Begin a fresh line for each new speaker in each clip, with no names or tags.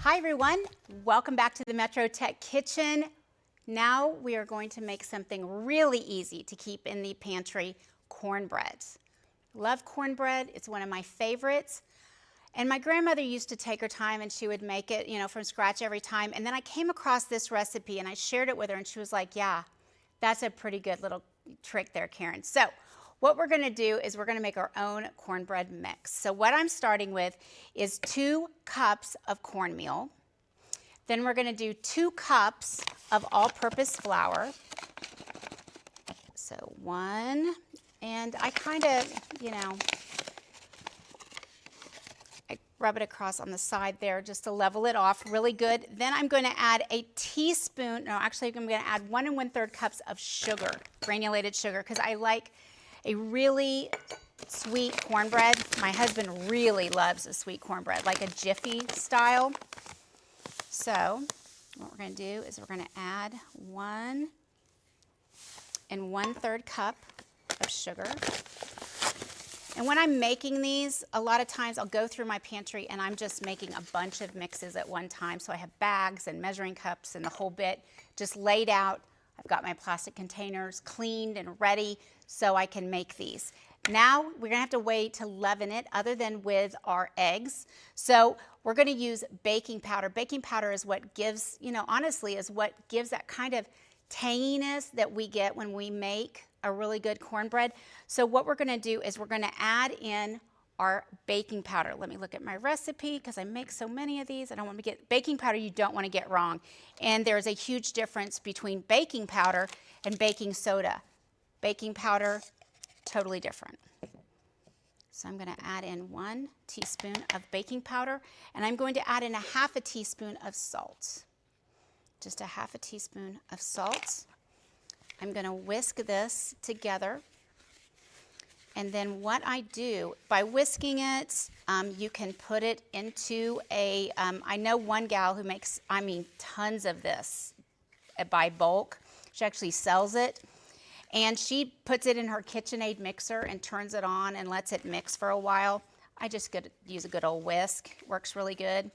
Hi everyone, welcome back to the Metro Tech Kitchen. Now we are going to make something really easy to keep in the pantry, cornbread. Love cornbread, it's one of my favorites. And my grandmother used to take her time and she would make it, from scratch every time. And then I came across this recipe and I shared it with her and she was like, yeah, that's a pretty good little trick there, Karen. So what we're gonna do is we're gonna make our own cornbread mix. So what I'm starting with is 2 cups of cornmeal. Then we're gonna do 2 cups of all-purpose flour. So 1, and I kind of, I rub it across on the side there just to level it off really good. Then I'm going to add a teaspoon, no, actually I'm going to add 1 1/3 cups of sugar, granulated sugar, because I like a really sweet cornbread. My husband really loves a sweet cornbread, like a Jiffy style. So what we're going to do is we're going to add 1 1/3 cup of sugar. And when I'm making these, a lot of times I'll go through my pantry and I'm just making a bunch of mixes at one time. So I have bags and measuring cups and the whole bit just laid out. I've got my plastic containers cleaned and ready so I can make these. Now we're gonna have to wait to leaven it other than with our eggs. So we're gonna use baking powder. Baking powder is what gives, honestly, is what gives that kind of tanginess that we get when we make a really good cornbread. So what we're gonna do is we're gonna add in our baking powder. Let me look at my recipe because I make so many of these. I don't want to get baking powder. You don't want to get wrong. And there's a huge difference between baking powder and baking soda. Baking powder, totally different. So I'm going to add in 1 teaspoon of baking powder, and I'm going to add in a 1/2 teaspoon of salt. Just a 1/2 teaspoon of salt. I'm going to whisk this together. And then what I do, by whisking it, you can put it into a, I know one gal who makes, tons of this by bulk. She actually sells it. And she puts it in her KitchenAid mixer and turns it on and lets it mix for a while. I just use a good old whisk. Works really good.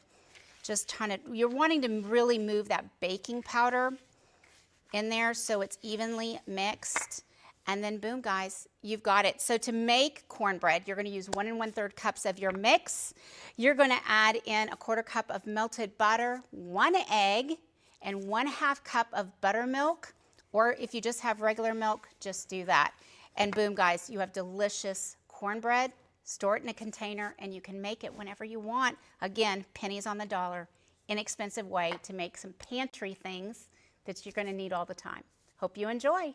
Just trying to, you're wanting to really move that baking powder in there so it's evenly mixed. And then boom, guys, you've got it. So to make cornbread, you're going to use 1 1/3 cups of your mix. You're going to add in a 1/4 cup of melted butter, 1 egg, and 1/2 cup of buttermilk. Or if you just have regular milk, just do that. And boom, guys, you have delicious cornbread. Store it in a container, and you can make it whenever you want. Again, pennies on the dollar, inexpensive way to make some pantry things that you're going to need all the time. Hope you enjoy.